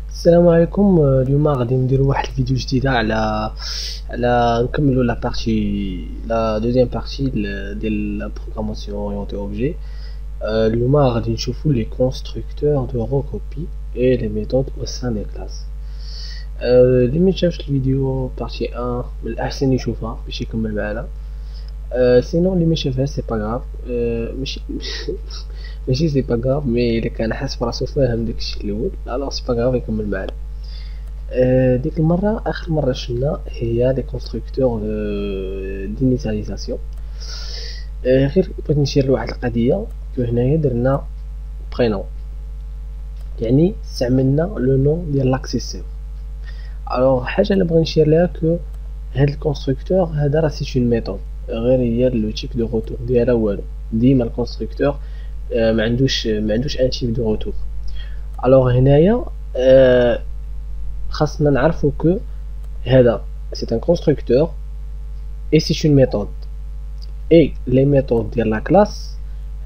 السلام عليكم. اليوم غادي نديرو واحد الفيديو جديده على نكملوا لا دوزيام بارتي ديال لا بروغراماسيون اورينتي اوبجي. اليوم غادي نشوفوا لي كونستركتور دو روكوبي اي لي ميثود او سان دي كلاس. اللي ما شافش الفيديو بارتي 1 من الاحسن يشوفها باش يكمل معنا. سينو اللي ما شافهاش سي با غاف. ماشي ماشي سي با غاف، مي الا كان حاس براسو فاهم داكشي الاول الوغ سي با غاف يكمل معنا. ديك المره اخر مره شفنا هي لي كونستركتور دينيسياليزاسيون. غير بغيت نشير لواحد القضيه. هنايا درنا برينون، يعني استعملنا لو نون ديال لاكسيسور. الوغ حاجه اللي بغيت نشير لها كو هاد الكونستركتور هذا راه سي اون ميثود، غير هي لو تيب دو روتور ديالها والو. ديما الكونستركتور ما عندوش ان تيب دو روتور. الوغ هنايا خاصنا نعرفو كو هذا سي ان كونستركتور اي سي اون ميثود، اي لي ميثود ديال لا كلاس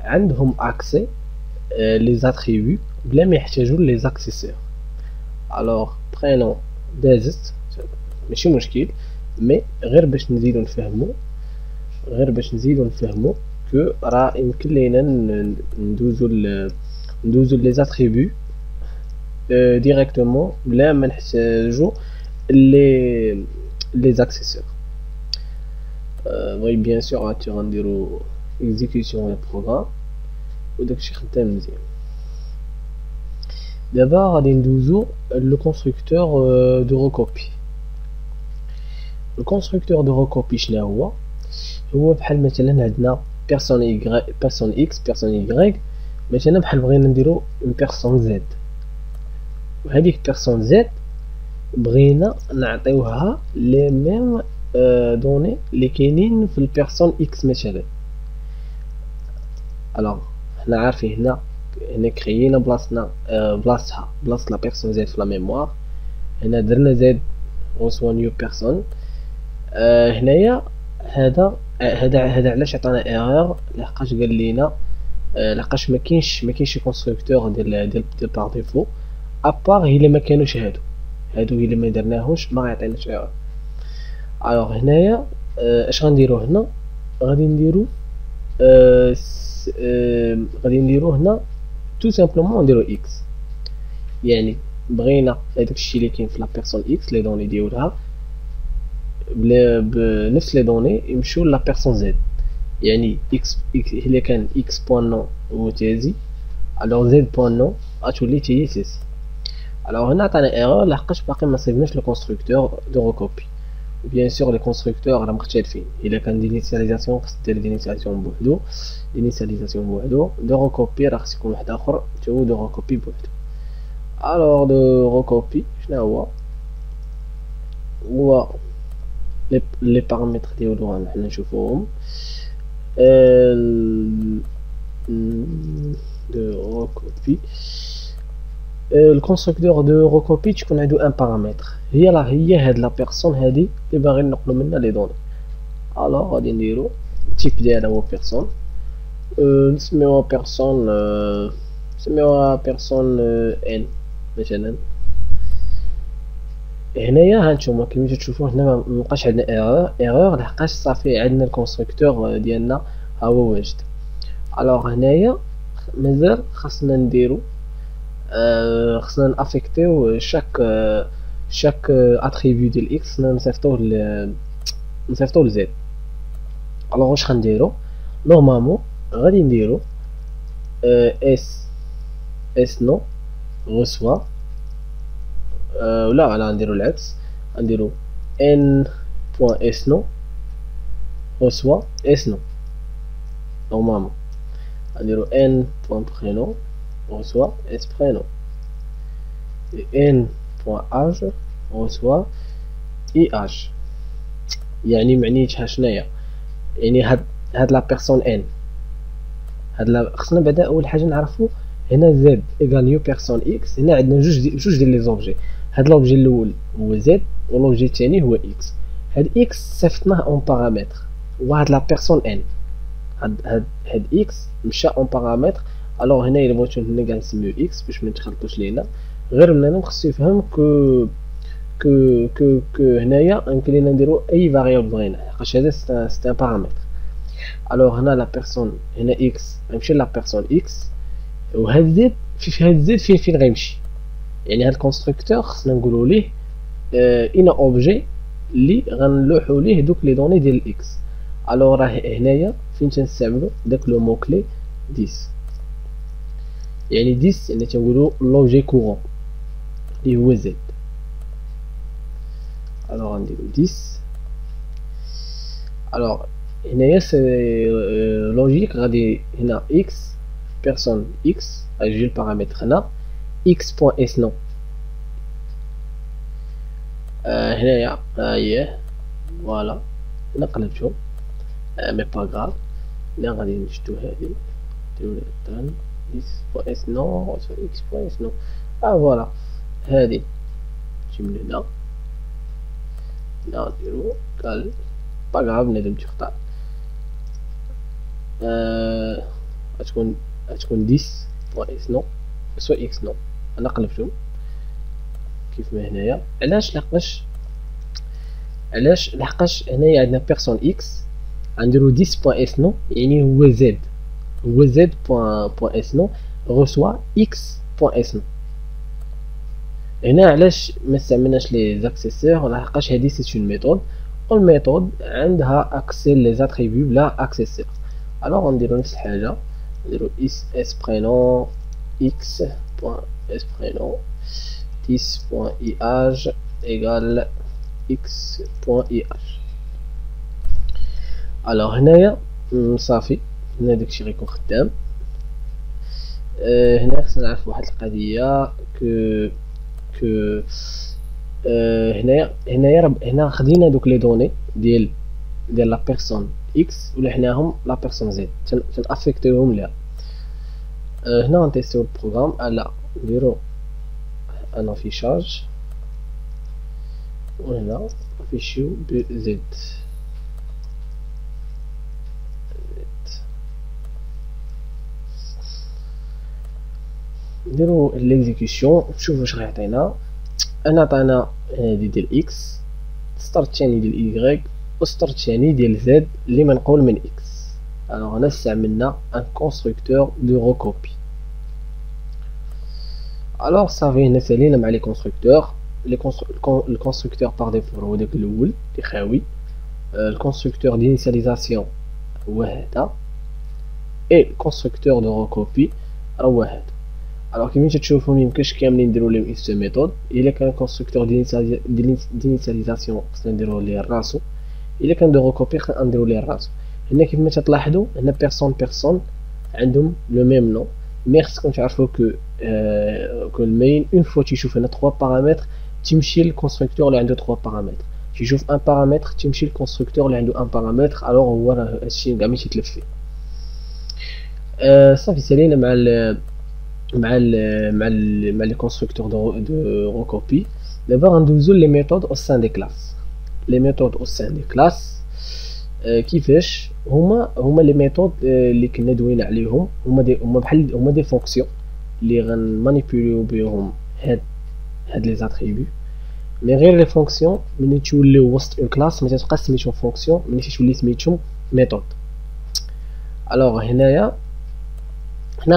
عندهم اكسي لي زاتريبيو بلا ما يحتاجوا لي زاكسيسور. الوغ برينون دازت ماشي مشكل، مي غير باش نزيدو نفهمو كو راه يمكن لينا ندوزو لي زاتريبيو ديريكتومون بلا ما نحتاجو لي زاكسيسور. وي بيان سور غادي غنديرو اكزيكيوسيون ديال البروغرام وداكشي خدام مزيان. دابا غادي ندوزو لو كونستركتور دو روكوبي. لو كونستركتور دو روكوبي شنو هو بحال مثلا عندنا بيرسون اكس بيرسون يغريك. مثلا بحال بغينا نديرو اون بيرسون زد، وهذيك بيرسون زد بغينا نعطيوها لي ميم دوني اللي كاينين في البيرسون اكس مثلا. الوغ حنا عارفين هنا كريينا بلاصتها بلاصه لا بيرسون زد في لا ميموار. هنا درنا زد وسوا نيو بيرسون. هنايا هذا علاش عطانا ايرور؟ لحقاش قال لينا لحقاش ما كاينش شي كونستركتور ديال بار ديفو ابار الا ما كانوش هادو الا ما درناهوش ما غيعطيناش ايرور. الوغ هنايا اش غنديرو هنا؟ غادي نديرو هنا تو سامبلومون نديرو اكس، يعني بغينا هذاك الشيء اللي كاين في لا بيرسون اكس لي دوني ديالها بنفس لي دوني يمشيو لا بيرسون زد، يعني اكس الا كان اكس بوان نو هو تازي الوغ زد بوان نو غتولي تي سيسي. الوغ هنا عطانا ايرور لحقاش باقي ما صيبناش لو كونستركتور دو روكوبي. بيان سور لي كونستركتور راه مختلفين، الا كان دينيسياليزاسيون خص دير دينيسياليزاسيون بوحدو، دو روكوبي راه خص يكون واحد اخر تو دو روكوبي بوحدو. الوغ دو روكوبي شنو هو لي بارامتر ديالو حنا نشوفوهم. دو روكوبي الكونستركتور دو روكوبي تكون عنده ان بارامتر، هي هاد لا بيرسون هادي اللي باغي نقلو منها لي دوني. الوغ غادي نديرو التيب ديالها هو بيرسون، نسميوها بيرسون ان مثلا. هنايا هانتوما كيما تشوفوا هنا مبقاش عندنا ايرور لحقاش صافي عندنا الكونستركتور ديالنا ها هو واجد. الوغ هنايا مازال خاصنا نديرو خاصنا نافيكتيو شاك اتريبيو ديال اكس نصيفطوه لزد. الوغ واش غنديرو؟ نورمالمون غادي نديرو اس نو reçoit ولا نديرو العكس، غنديرو n point s no reçoit s no. نورمالمون غنديرو n point prénom reçoit s prénom et n point âge reçoit i âge. يعني معنيتها شناهي؟ يعني هاد لا بيرسون ان خصنا بعدا اول حاجه نعرفو هنا زد ايكال نيو بيرسون اكس. هنا عندنا جوج ديال لي زوبجي، هاد لوبجي الاول هو زد ولوبجي الثاني هو اكس. هاد اكس صيفطناه اون بارامتر وهاد لا بيرسون ان هاد اكس مشى اون بارامتر. الوغ هنا الا بغيتو هنا كاع نسميو اكس باش ما يتخلطوش لينا، غير بنادم خصو يفهم كو هنايا يمكن لينا نديرو اي فاريابل بغينا، لحقاش هذا سي ان بارامتر. الوغ هنا لا بيرسون، هنا اكس غيمشي لا بيرسون اكس، وهاد زد في هاد زد فين غيمشي. يعني هاد الكونستركتور خصنا نقولوا ليه ان اوبجي اللي غنلوحوا ليه دوك لي دوني ديال الاكس. الوغ راه هنايا فين تنستعملوا داك لو مو كلي 10. يعني 10 يعني تنقولوا لوجي كورون اللي هو زد. الوغ غنديرو 10. الوغ هنايا سي لوجيك، غادي هنا اكس بيرسون اكس غيجي البارامتر هنا اكس بوان اس نو. هنايا اييه فوالا هنا قلبتو مي با غاف. هنا غادي نشدو هادي نديرو ليها تران 10 بوان اس نو اكس بوان اس نو. فوالا هادي تجي من هنا نديرو كال با غاف بنادم تيخطا. غتكون 10 بوان اس نو سوا اكس نو. انا قلبتهم كيف ما هنايا. علاش هنايا عندنا بيرسون اكس غنديرو 10 بوان اس نو، يعني هو زد بوان اس نو غوسوا اكس بوان اس نو. هنا علاش ما استعملناش لي زاكسيسور؟ لحقاش هادي سي اون ميثود، والميثود عندها اكسي لي زاتريبيو بلا اكسيسور. الوغ غنديرو نفس الحاجه، نديرو اس برينون اكس بوان اس برينون 10.iage égale x.iage. alors هنايا صافي، هنا داكشي غيكون خدام. هنا خصنا نعرف واحد القضيه كو هنا خدينا دوك لي دوني ديال لا بيرسون اكس ولحناهم لا بيرسون زد تنافيكتيوهم ليها. هنا غنتيستيو البروغرام. الا نديرو ان افيشاج وهنا افيشيو بزد نديرو ليكزيكسيون نشوفو واش غيعطينا. انا عطانا هادي ديال اكس، السطر الثاني ديال ايغريك والسطر الثاني ديال زد اللي منقول من اكس. الوغ هنا استعملنا ان كونستركتور دو ريكوبي. الوغ صافي هنا سالينا مع لي كونستركتور. الكونستركتور باغ ديفو هو داك الاول اللي خاوي. الكونستركتور دينيسياليزاسيون هو هذا، اي الكونستركتور دو ريكوبي هو هذا. الوغ كيما تشوفوا ميمكنش كاملين نديرو ليهم اف سي ميثود. الا كان كونستركتور دينيسياليزاسيون خصنا نديرو ليه راسو، الا كان دو ريكوبي خصنا نديرو ليه راسو. هنا كيف ما تلاحظوا هنا بيرسون عندهم لو ميم نو، مي خصكم تعرفوا كو المين اون فوا تيشوف هنا 3 بارامتر تيمشي للكونستركتور اللي عنده 3 بارامتر، تيشوف ان بارامتر تيمشي للكونستركتور اللي عنده ان بارامتر. الوغ هو راه هادشي كاع ما تيتلف فيه. صافي سالينا مع لي كونستركتور دو ريكوبي. دابا غندوزو لي ميثود او سان دي كلاس. لي ميثود او سان دي كلاس كيفاش هما لي ميثود اللي كنا دوينا عليهم. هما دي فونكسيون اللي غنمانيبيوليو بهم هاد لي زاتريبيو. مي غير لي فونكسيون ملي توليو وسط اون كلاس ما تتبقاش سميتهم فونكسيون، ملي تولي سميتهم ميثود. الوغ هنايا حنا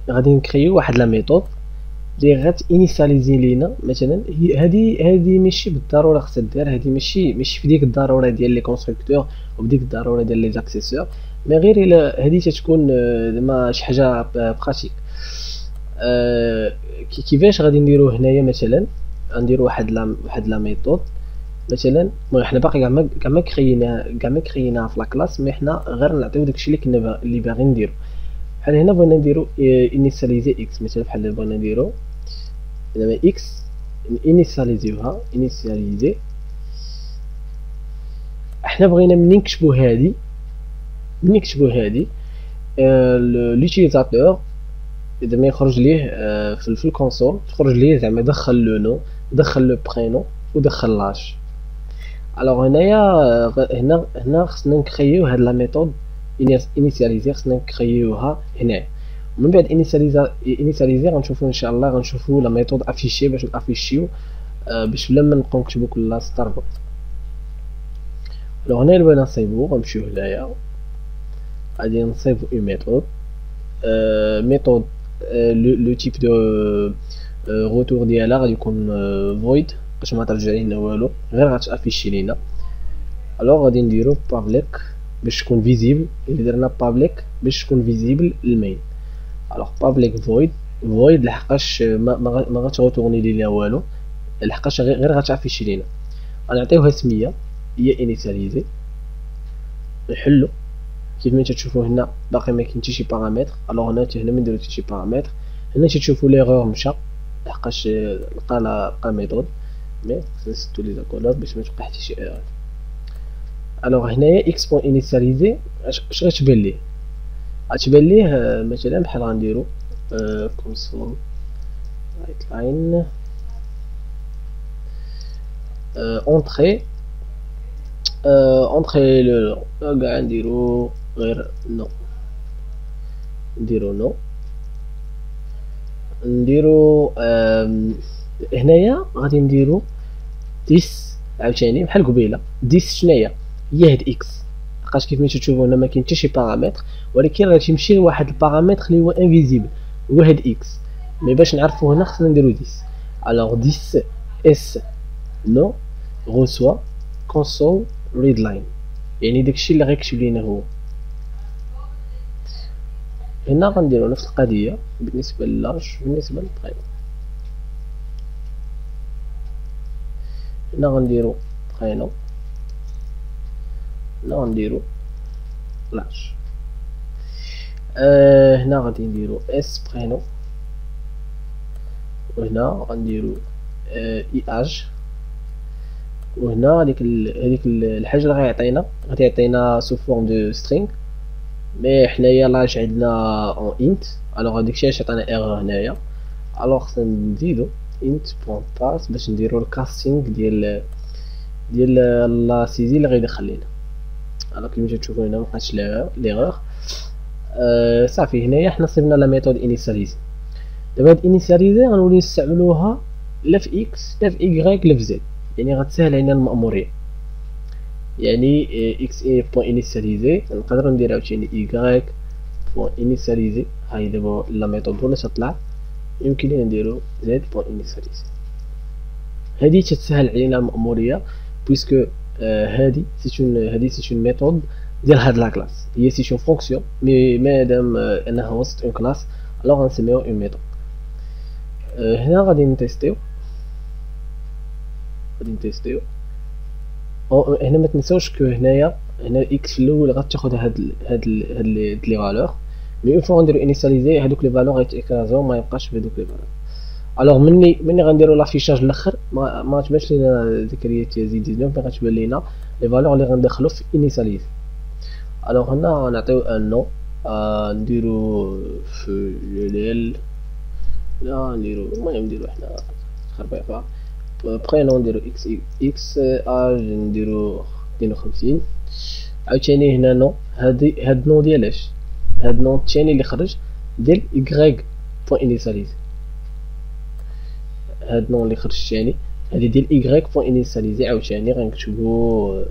غادي نكريو واحد لا ميثود اللي غاتينيسياليزي لينا مثلا. هادي ماشي بالضروره خصها دير، هادي ماشي في ديك الضروره ديال لي كونستركتور وبديك الضروره ديال لي زاكسيسور، مي غير الا هادي تتكون زعما شي حاجه براتيك. كيفاش غادي نديرو هنايا؟ مثلا غنديرو واحد لا ميثود مثلا. المهم حنا باقي كاع ما كريناها في لا كلاس، مي حنا غير نعطيو داكشي اللي باغي نديرو. بحال هنا بغينا نديرو انيسياليزي اكس مثلا، بحال اللي بغينا نديرو دابا اكس انيسياليزيوها انيسياليزي. احنا بغينا منين نكتبو هادي لوتيليزاتور زعما يخرج ليه في الكونسول، تخرج ليه زعما دخل لو نو، دخل لو برينون ودخل لاج. الوغ هنا خصنا نكريو هاد لا ميثود انيسياليزي، خصنا نكريوها هنا. من بعد انيساليزي غنشوفو ان شاء الله، غنشوفو لا ميثود افيشي باش نافيشيو باش لما نبقاو نكتبو كل سطر بوط. لو هنا بغينا نصايبو غنمشيو هنايا غادي نصايبو اون ميثود ميثود لو تيب دو روتور ديالها غادي يكون فويد باش ما ترجع لينا والو، غير غتافيشي لينا. الوغ غادي نديرو بابليك باش تكون فيزيبل، الا درنا بابليك باش تكون فيزيبل المين. الوغ بابليك فويد لحقاش ما غاتغوتورني لينا والو، لحقاش غير غتافيشي لينا. غنعطيوها سميه هي انيسياليزي، نحلو كيف ما تشوفوا هنا باقي ما كاين حتى شي بارامتر. الوغ هنا ما نديرو حتى شي بارامتر، هنا تشوفوا ليغور مشى لحقاش لقى ميثود، مي خصنا نسدو لي زاكولات باش ما توقع حتى شي ايرور. الوغ هنايا اكس بوين انيسياليزي اش غتبان ليه؟ غتبان ليه مثلا بحال غنديرو كونسول رايت لاين اونطري اونطري لو كاع نديرو غير نو، نديرو نو، نديرو هنايا غادي نديرو 10 عاوتاني بحال قبيله. 10 شناهي؟ هي هاد اكس، لحقاش كيف ما تشوفوا هنا ما كاين حتى شي بارامتر، ولكن غادي تمشي لواحد البارامتر اللي هو انفيزيبل هو هاد اكس. مي باش نعرفو هنا خصنا نديرو 10. الوغ 10 اس نو غوسوا كونسول ريد لاين، يعني داكشي اللي غيكتب لينا هو. هنا غنديرو نفس القضيه بالنسبه للاج بالنسبه للبريم. هنا غنديرو برينو، هنا غنديرو لاج، هنا غادي نديرو اس برينو، وهنا غنديرو اي اج، وهنا هذيك الحاجه اللي غيعطينا غادي يعطينا سو فورم دو سترينغ، مي حنايا لاج عندنا اون انت. الوغ هاداكشي علاش عطانا ايرور هنايا. الوغ خصنا نزيدو انت بوين باس باش نديرو الكاستينغ ديال لا سيزي اللي غيدخل لينا. الوغ كيما تشوفوا هنا مبقاتش ليغور. صافي هنايا حنا صيبنا لا ميثود انيسياليزي. دابا هاد انيسياليزي غنوليو نستعملوها لا في اكس لا في ايكغيك لا في زد، يعني غتسهل علينا المأمورية. يعني اكس اي بوين انيسياليزي نقدروا ندير عاوتاني ايكغيك بوين انيسياليزي، هاي دابا لا ميثود ولا تطلع يمكن لينا نديرو زد بوين انيسياليزي. هادي تتسهل علينا المأمورية بويسكو هادي سي اون ميثود ديال هاد لا كلاس، هي سي اون فونكسيون مي مادام انها وسط اون كلاس الوغ غنسميوها اون ميثود. هنا غادي نتيستيو هنا ما تنساوش كو هنا اكس في الاول غتاخد هاد لي فالور، مي اون فوا غنديرو انيسياليزي هادوك لي فالور غيتاكرازو ما يبقاش بهادوك لي فالور. الوغ مني غنديرو لافيشاج الاخر ما تبانش لينا ذكريات زيد 19، مي غتبان لينا لي فالور اللي غندخلو في انيسياليزي. الوغ هنا غنعطيو ان نو، نديرو في ليل لا نديرو المهم نديرو حنا خربيقه برينو نديرو اكس اج نديرو 52. عاوتاني هنا نو، هاد نو ديالاش؟ هاد نو الثاني اللي خرج ديال ايكغيك بوين انيسياليزي، هاد نو اللي خرج الثاني هادي ديال ايكغيك بوين انيسياليزي. عاوتاني غنكتبو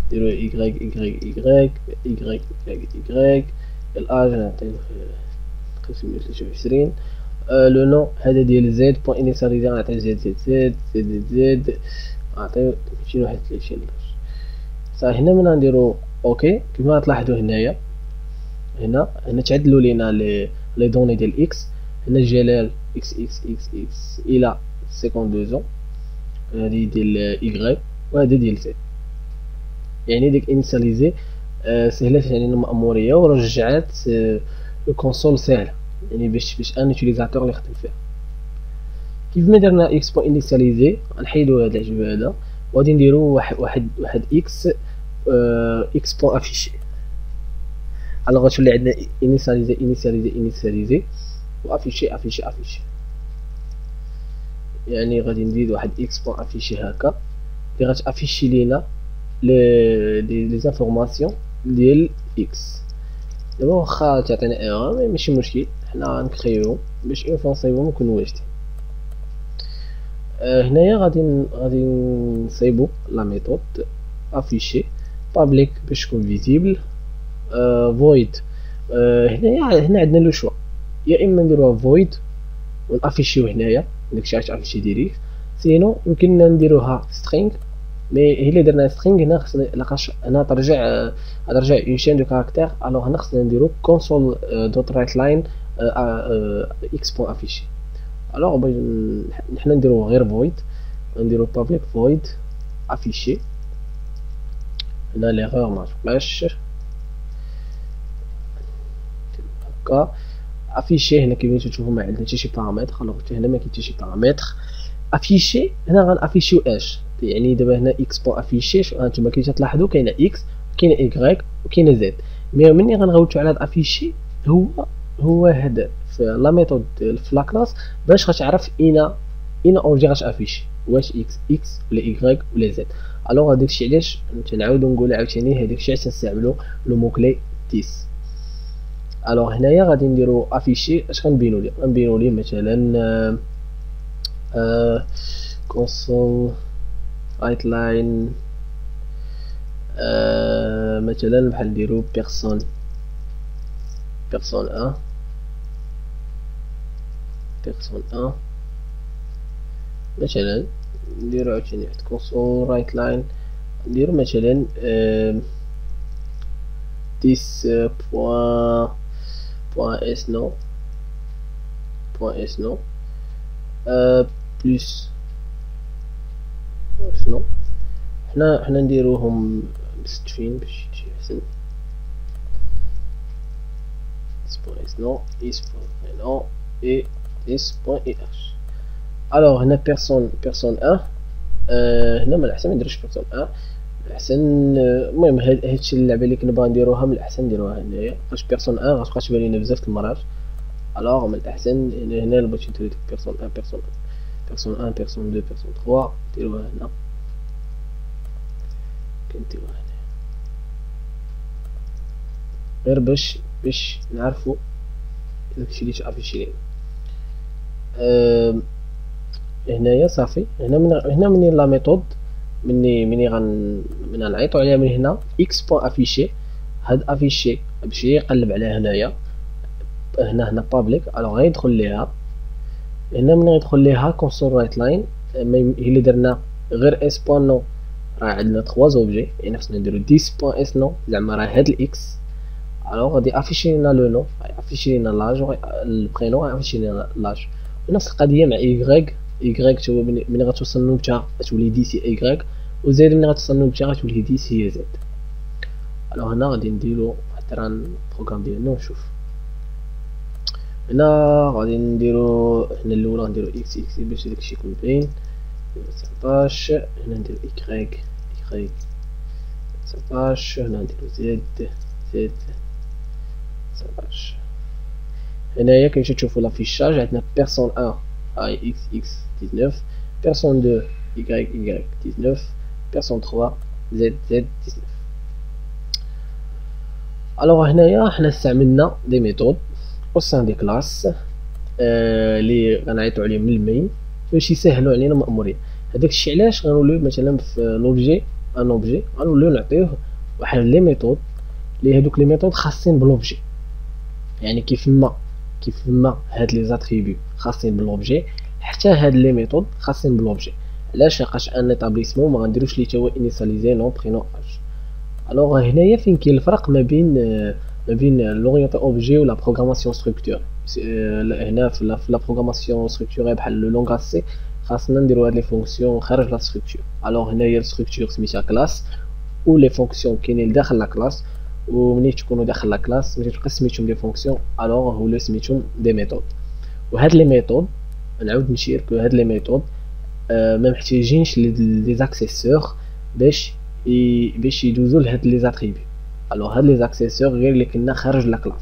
نديرو ايكغيك ايكغيك ايكغيك ايكغيك ايكغيك الاج نعطيوه 523. لو نو هذا ديال زد بوين انيسياليزي غنعطيو زد غنعطيو 231. صافي هنا من نديرو اوكي. كما تلاحظوا هنا تعدلوا لينا لي دوني ديال اكس. هنا جلال اكس الى 52 هذه ديال ايغريك وهذا ديال زد، يعني ديك انيسياليزي سهلات علينا المأمورية ورجعات الكونسول ساهله، يعني باش ان يوتيليزاتور اللي يخدم فيها. كيف ما درنا اكس بوين انيسياليزي غنحيدو هذا العجب هذا وغادي نديرو واحد اكس بوين افيشي. الوغ غتولي عندنا انيسياليزي وافيشي يعني غادي نزيد واحد اكس بوين افيشي هكا اللي غتافيشي لينا لي زانفورماسيون ديال اكس. دابا واخا تعطينا ايرور ماشي مشكل، حنا نكريو باش اون فوا نصايبو نكونو واجدين. هنايا غادي نصايبو لا ميثود افيشي بابليك باش تكون فيزيبل. فويد هنا عندنا لو شوا، يا اما نديروها فويد ونافيشيو هنايا داكشي علاش افيشي ديريكت، سينو يمكننا نديروها سترينغ. مي هي اللي درنا سترينغ هنا خصنا لاقاش هنا ترجع اون شين دو كاركتير، الوغ هنا خصنا نديرو كونسول دوت رايت لاين اكس بوين افيشي. الوغ حنا نديرو غير فويد، نديرو بابليك فويد افيشي. هنا ليغور متبقاش هكا افيشي. هنا كيما تشوفوا ما عندنا حتى شي بارامتر، الوغ حتى هنا ما كاين حتى شي بارامتر. افيشي هنا غنافيشيو اش، يعني دابا هنا اكس بوين افيشي هانتوما كي تلاحظوا كاينه اكس وكاينه ايكغيك وكاينه زد. مي مني غنغوتو على هاد افيشي هو هذا في لا ميثود في لا كلاس باش غتعرف اين اوبجي غتافيشي، واش اكس ولا ايكغيك ولا زد. الوغ داكشي علاش تنعاودو نقول عاوتاني هاداكشي علاش تنستعملو لو مو كلي 10. الوغ هنايا غادي نديرو افيشي. اش غنبينو ليه؟ غنبينو ليه مثلا console right line، مثلا بحال نديرو personne 1 مثلا. نديرو عاوتاني واحد console right line، نديرو مثلا 10 point s non بلس شنو حنا نديروهم مستفين باش يجي احسن. اس نو اي اس بوين اي اش. الوغ هنا بيرسون 1 هنا من الاحسن ما نديروش بيرسون 1 احسن. المهم هادشي اللعبه اللي كنا باغي نديروها من الاحسن نديروها هنايا، باش بيرسون 1 غتبقى تبان لينا بزاف المرات. الوغ من الاحسن هنا بغيتي نديرو بيرسون 1 بيرسون 1 بيرسون 2 بيرسون 3 ديروها هنا، كنديروها هنا غير باش نعرفو داكشي اللي تافيشي لينا. هنايا صافي. هنا مني لا ميثود مني غنعيطو عليها من هنا اكس بوين افيشي. هاد افيشي باش يقلب على هنايا هنا بابليك. الوغ غيدخل ليها هنا من غيدخل ليها كونسول رايت لاين، هي اللي درنا غير اس بوين نو راه عندنا 3 زوبجي، يعني خصنا نديرو 10 بوين اس نو زعما راه هاد الاكس. الوغ غادي افيشي لنا لو نو، افيشي لنا لاج البرينو، افيشي لنا لاج. ونفس القضيه مع ايكغيك تا هو ملي غتوصل نوبته غتولي دي سي ايكغيك، وزيد ملي غتوصل نوبته غتولي دي سي هي زد. الوغ هنا غادي نديرو حتى راه البروغرام ديالنا ونشوف. هنا غادي نديرو هنا الاولى غنديرو اكس باش داكشي يكون باين 19. هنا نديرو ايكغيك 19. هنا نديرو زد 19. هنايا كي تشوفوا لافيشاج عندنا بيرسون 1 اي اكس 19، بيرسون 2 y 19، بيرسون 3 z 19. الوغ هنايا حنا استعملنا دي ميثود او سان دي كلاس اللي غنعيطو عليهم من المين باش يسهلوا علينا المأمورية. هذاك الشيء علاش غنوليو مثلا في لوبجي ان اوبجي غنوليو نعطيوه واحد لي ميثود اللي هادوك لي ميثود خاصين بلوبجي، يعني كيف ما هاد لي زاتريبيو خاصين بالوبجي حتى هاد لي ميثود خاصين بالوبجي. علاش؟ لقاش ان ايطابليسمون ما غنديروش ليه تا هو انيسياليزي نون برينون اج. الوغ هنايا فين كاين الفرق ما بين لورينتي اوبجي ولا بروغراماسيون ستركتور. هنا في لا بروغراماسيون ستركتور بحال لو لونغاج سي خاصنا نديرو هاد لي فونكسيون خارج لا ستركتور. الوغ هنايا الستركتور سميتها كلاس و لي فونكسيون كاينين داخل لا كلاس، ومنين تكونوا داخل لا كلاس ملي تبقى سميتهم دي فونكسيون الوغ ولا سميتهم دي ميثود. وهاد لي ميثود نعاود نشير كو هاد لي ميثود ما محتاجينش لي زاكسيسور باش يدوزو لهاد لي زاتريبيو. الوغ هاد لي زاكسيسور غير اللي كنا خارج لا كلاس.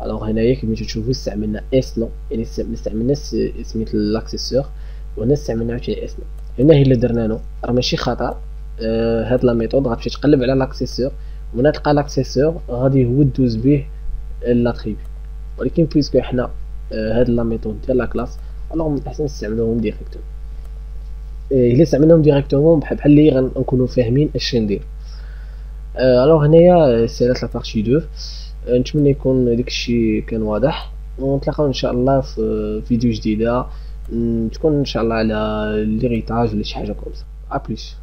الوغ هنايا كيما تشوفوا استعملنا اس نو، يعني استعملنا سميت لاكسيسور، وهنا استعملنا عاوتاني اس نو. هنا هي اللي درنا نو راه ماشي خطا. هاد لا ميثود غتمشي تقلب على لاكسيسور، ومن تلقى لاكسيسور غادي هو دوز به لاتريبيو. ولكن بويسكو حنا هاد لا ميثود ديال لا كلاس، الوغ من الاحسن نستعملوهم ديريكتوم. الا استعملناهم ديريكتومون بحال اللي غنكونوا فاهمين اش ندير. الوغ هنايا سالات لا بارتي 2. نتمنى يكون داكشي كان واضح، ونتلاقاو ان شاء الله في فيديو جديده تكون ان شاء الله على ليريتاج ولا شي حاجه كومسا. ا بليس.